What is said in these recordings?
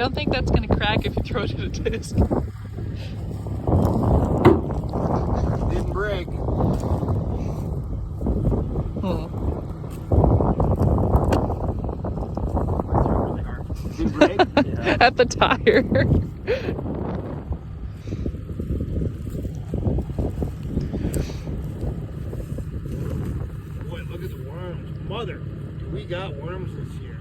don't think that's gonna crack if you throw it at a disc. Didn't break. Didn't break? Yeah. At the tire. Boy, look at the worms. Mother, we got worms this year.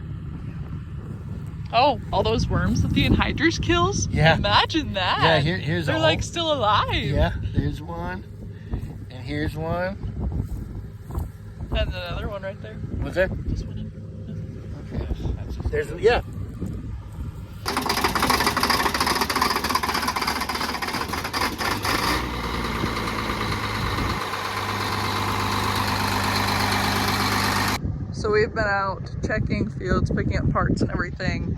Oh, all those worms that the anhydrous kills? Yeah. Imagine that. Yeah, here's They're like still alive. Yeah, there's one. And here's one. And another one right there. What's that? This one. Okay. There's, yeah. So we've been out checking fields, picking up parts and everything.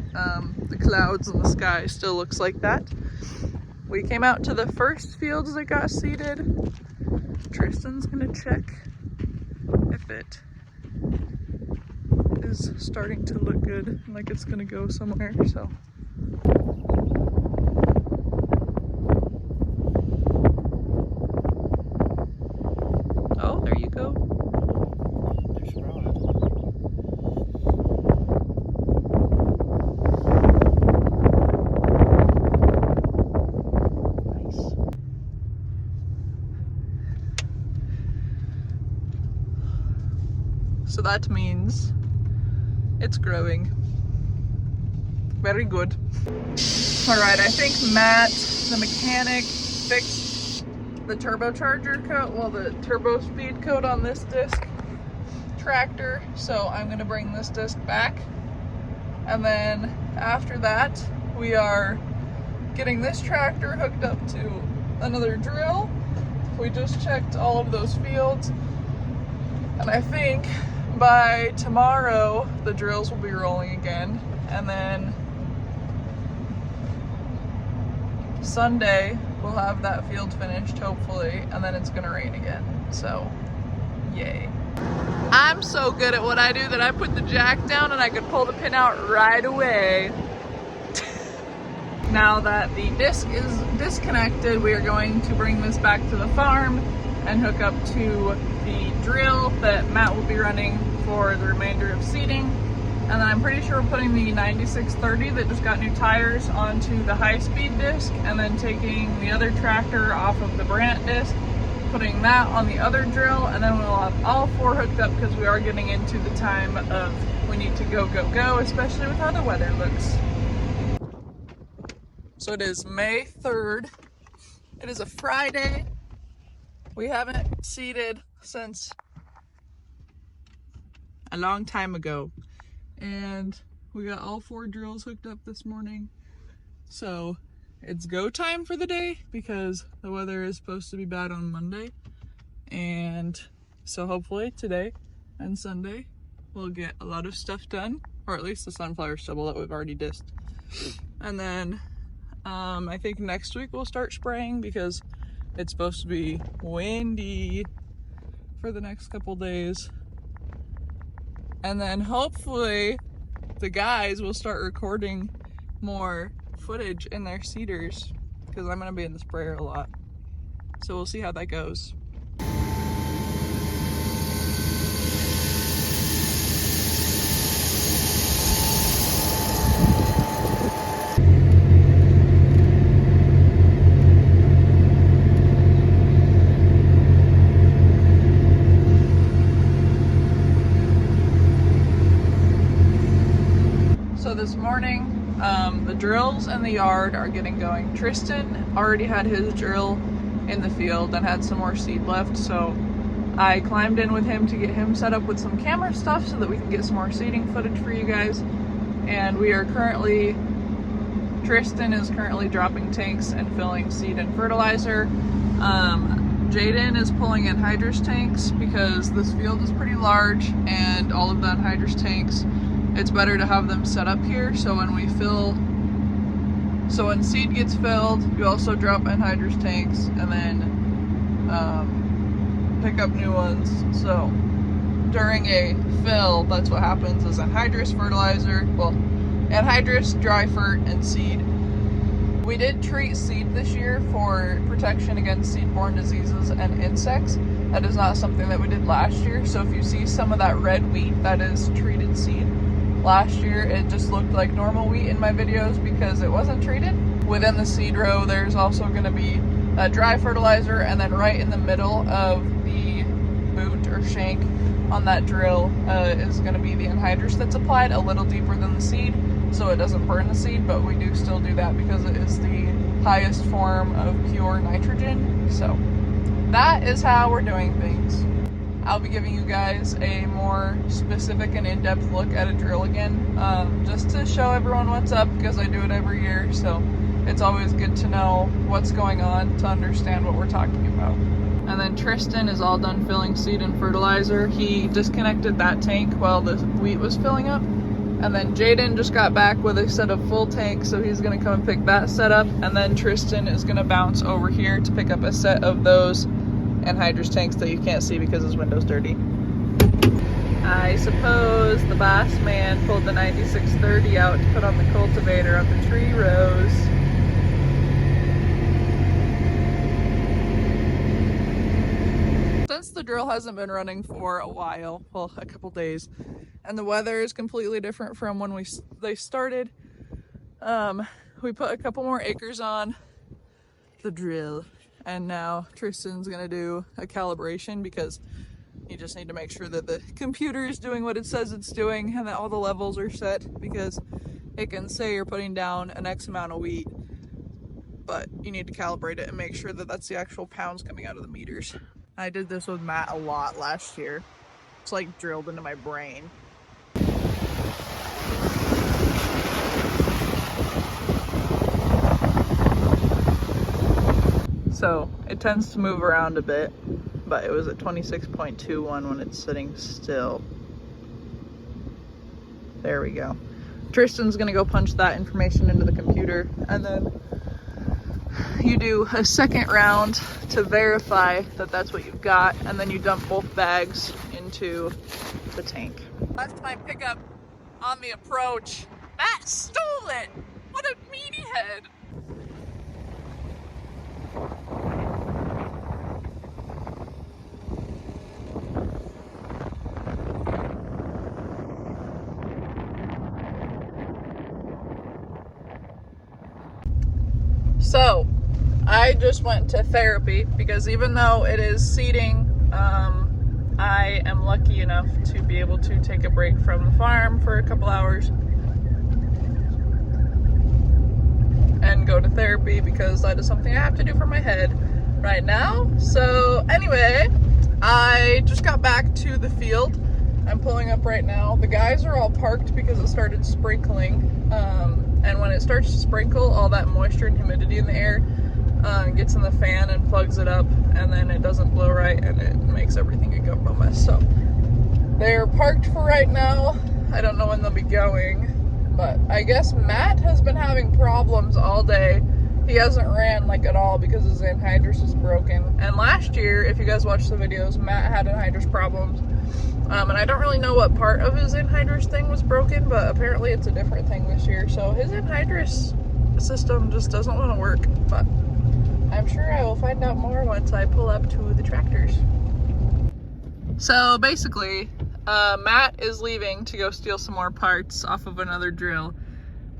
The clouds in the sky still looks like that. We came out to the first fields that got seeded. Tristan's gonna check if it is starting to look good, like it's gonna go somewhere, so. Oh, there you go. They're sprouting. Nice. So that means it's growing. Very good. All right, I think Matt, the mechanic, fixed the turbocharger coat, well, the turbo speed coat on this disc tractor. So I'm gonna bring this disc back. And then after that, we are getting this tractor hooked up to another drill. We just checked all of those fields. And I think by tomorrow, the drills will be rolling again. And then Sunday, we'll have that field finished, hopefully, and then it's gonna rain again. So, yay. I'm so good at what I do that I put the jack down and I could pull the pin out right away. Now that the disc is disconnected, we are going to bring this back to the farm and hook up to the drill that Matt will be running for the remainder of seeding. And then I'm pretty sure we're putting the 9630 that just got new tires onto the high-speed disc, and then taking the other tractor off of the Brandt disc, putting that on the other drill, and then we'll have all four hooked up because we are getting into the time of we need to go, go, go, especially with how the weather looks. So it is May 3rd. It is a Friday. We haven't seeded since a long time ago. And we got all four drills hooked up this morning. So it's go time for the day because the weather is supposed to be bad on Monday. And so hopefully today and Sunday we'll get a lot of stuff done, or at least the sunflower stubble that we've already disked. And then I think next week we'll start spraying because it's supposed to be windy for the next couple days. And then hopefully the guys will start recording more footage in their seeders because I'm gonna be in the sprayer a lot. So we'll see how that goes. So this morning, the drills in the yard are getting going. Tristan already had his drill in the field and had some more seed left, so I climbed in with him to get him set up with some camera stuff so that we can get some more seeding footage for you guys. And we are currently, Tristan is currently dropping tanks and filling seed and fertilizer. Jaden is pulling in anhydrous tanks because this field is pretty large and all of the anhydrous tanks, it's better to have them set up here so when we fill, so when seed gets filled, you also drop anhydrous tanks and then pick up new ones. So during a fill, that's what happens is anhydrous fertilizer, well, anhydrous, dry fert, and seed. We did treat seed this year for protection against seed-borne diseases and insects. That is not something that we did last year. So if you see some of that red wheat, that is treated seed. Last year, it just looked like normal wheat in my videos because it wasn't treated. Within the seed row, there's also going to be a dry fertilizer, and then right in the middle of the boot or shank on that drill is going to be the anhydrous that's applied a little deeper than the seed, so it doesn't burn the seed, but we do still do that because it is the highest form of pure nitrogen. So that is how we're doing things. I'll be giving you guys a more specific and in-depth look at a drill again, just to show everyone what's up, because I do it every year, so it's always good to know what's going on to understand what we're talking about. And then Tristan is all done filling seed and fertilizer. He disconnected that tank while the wheat was filling up. And then Jaden just got back with a set of full tanks, so he's gonna come and pick that set up. And then Tristan is gonna bounce over here to pick up a set of those anhydrous tanks that you can't see because his window's dirty. I suppose the boss man pulled the 9630 out to put on the cultivator on the tree rows. Since the drill hasn't been running for a while, well, a couple days, and the weather is completely different from when they started, we put a couple more acres on the drill, and now Tristan's gonna do a calibration because you just need to make sure that the computer is doing what it says it's doing and that all the levels are set, because it can say you're putting down an X amount of wheat, but you need to calibrate it and make sure that that's the actual pounds coming out of the meters. I did this with Matt a lot last year. It's like drilled into my brain. So it tends to move around a bit, but it was at 26.21 when it's sitting still. There we go. Tristan's gonna go punch that information into the computer, and then you do a second round to verify that that's what you've got, and then you dump both bags into the tank. Last time pickup on the approach. Matt stole it! What a meaty head! So, I just went to therapy because even though it is seeding, I am lucky enough to be able to take a break from the farm for a couple hours and go to therapy because that is something I have to do for my head right now. So anyway, I just got back to the field. I'm pulling up right now. The guys are all parked because it started sprinkling. And when it starts to sprinkle, all that moisture and humidity in the air gets in the fan and plugs it up, and then it doesn't blow right and it makes everything a gumbo mess. So they're parked for right now. I don't know when they'll be going, but I guess Matt has been having problems all day. He hasn't ran like at all because his anhydrous is broken. And last year, if you guys watched the videos, Matt had anhydrous problems. And I don't really know what part of his anhydrous thing was broken, but apparently it's a different thing this year. So his anhydrous system just doesn't want to work, but I'm sure I will find out more once I pull up to the tractors. So basically, Matt is leaving to go steal some more parts off of another drill,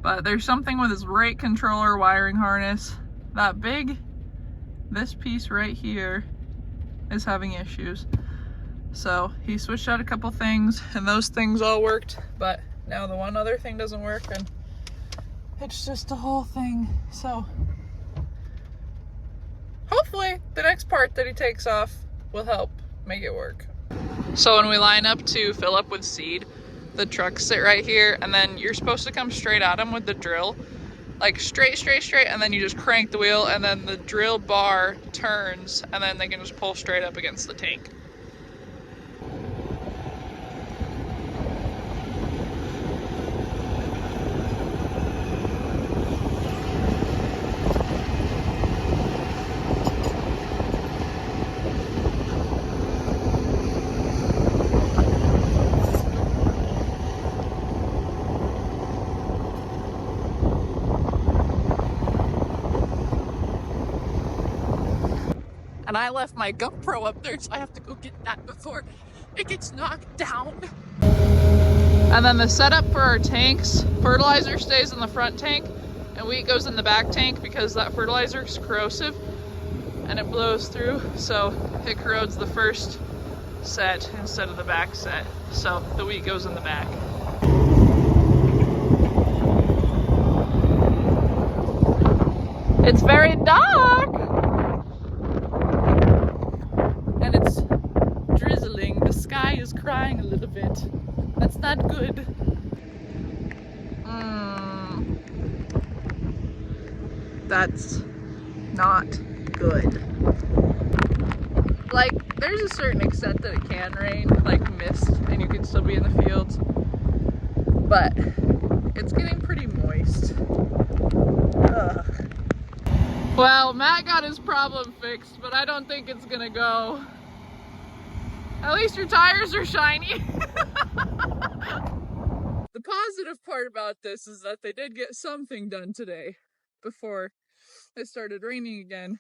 but there's something with his rate controller wiring harness. This piece right here is having issues. So he switched out a couple things and those things all worked, but now the one other thing doesn't work and it's just a whole thing. So hopefully the next part that he takes off will help make it work. So when we line up to fill up with seed, the trucks sit right here, and then you're supposed to come straight at them with the drill, like straight, and then you just crank the wheel and then the drill bar turns and then they can just pull straight up against the tank. And I left my GoPro up there, so I have to go get that before it gets knocked down. And then the setup for our tanks, fertilizer stays in the front tank and wheat goes in the back tank because that fertilizer is corrosive and it blows through, so it corrodes the first set instead of the back set. So the wheat goes in the back. It's very dark and it's drizzling. The sky is crying a little bit. That's not good. That's not good. Like, there's a certain extent that it can rain, like mist, and you can still be in the fields, but it's getting pretty moist. Ugh. Well, Matt got his problem fixed, but I don't think it's gonna go. At least your tires are shiny. The positive part about this is that they did get something done today before it started raining again.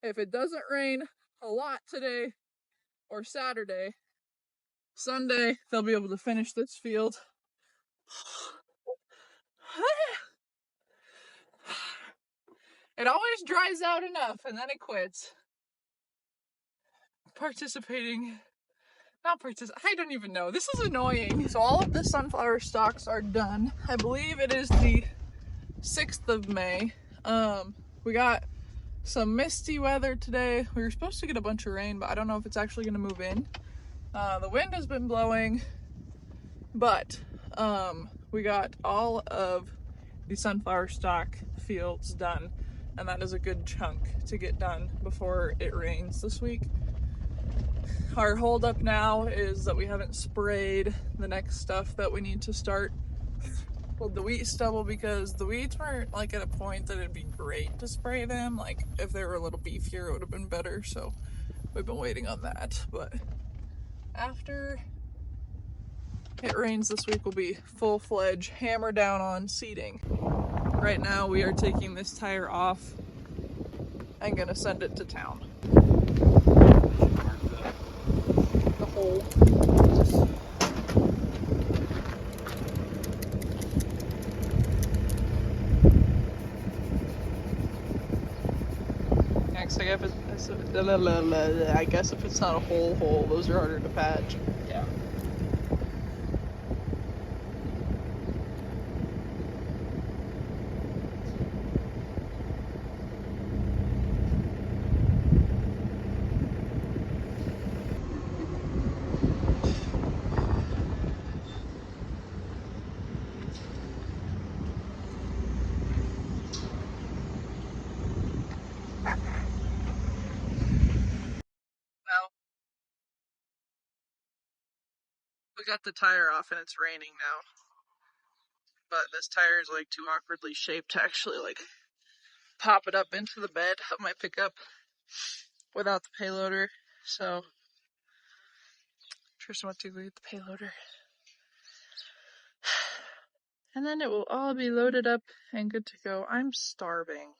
If it doesn't rain a lot today or Saturday, Sunday they'll be able to finish this field. It always dries out enough and then it quits. I don't even know. This is annoying. So all of the sunflower stalks are done. I believe it is the 6th of May. We got some misty weather today. We were supposed to get a bunch of rain, but I don't know if it's actually going to move in. The wind has been blowing, but we got all of the sunflower stalk fields done, and that is a good chunk to get done before it rains this week. Our holdup now is that we haven't sprayed the next stuff that we need to start. Well, the wheat stubble, because the weeds weren't like at a point that it'd be great to spray them. Like if they were a little beefier, it would have been better. So we've been waiting on that. But after it rains this week, we'll be full-fledged hammer down on seeding. Right now we are taking this tire off and gonna send it to town. The hole. I guess if it's not a whole hole, those are harder to patch. Yeah. We got the tire off and it's raining now. But this tire is like too awkwardly shaped to actually like pop it up into the bed of my pickup without the payloader. So Tristan went to go get the payloader. And then it will all be loaded up and good to go. I'm starving.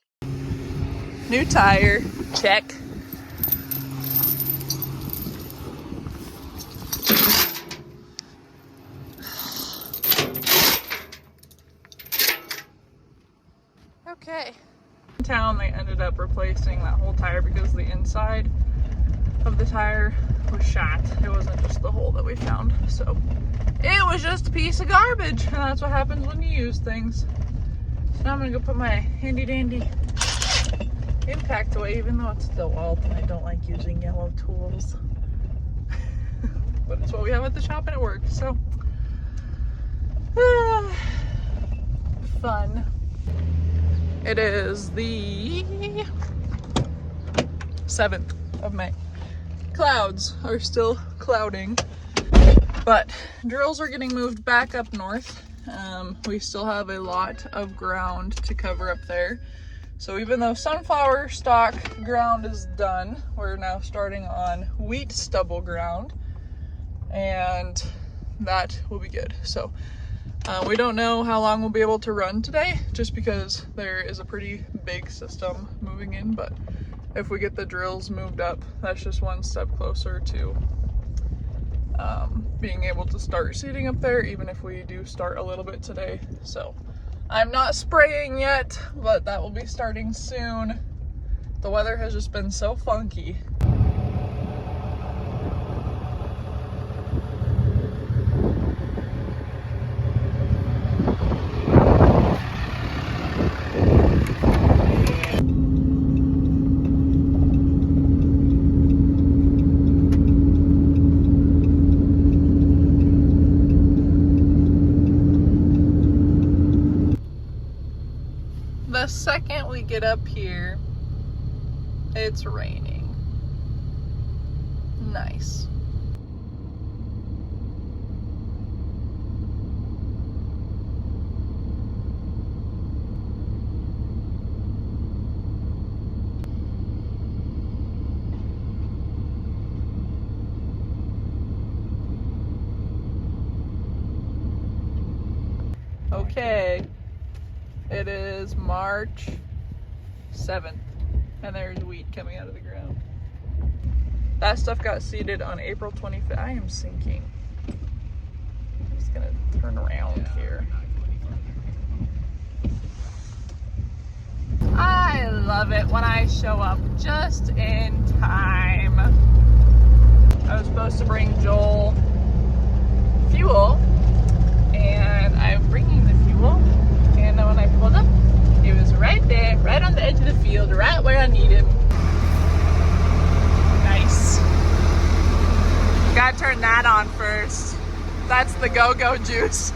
New tire, check. Okay. In town, they ended up replacing that whole tire because the inside of the tire was shot. It wasn't just the hole that we found. So it was just a piece of garbage. And that's what happens when you use things. So now I'm gonna go put my handy dandy impact away, even though it's DeWalt and I don't like using yellow tools. But it's what we have at the shop and it works. So fun. It is the 7th of May. Clouds are still clouding, but drills are getting moved back up north. We still have a lot of ground to cover up there. So even though sunflower stalk ground is done, we're now starting on wheat stubble ground, and that will be good. So we don't know how long we'll be able to run today, just because there is a pretty big system moving in, but if we get the drills moved up, that's just one step closer to being able to start seeding up there, even if we do start a little bit today. So I'm not spraying yet, but that will be starting soon. The weather has just been so funky. The second we get up here, it's raining. Nice. Okay, it is March 7th, and there's wheat coming out of the ground. That stuff got seeded on April 25th. I am sinking. I'm just gonna turn around here. I love it when I show up just in time. I was supposed to bring Joel fuel, and I'm bringing the fuel, and then when I pulled up, he was right there, right on the edge of the field, right where I need him. Nice. Gotta turn that on first. That's the go-go juice.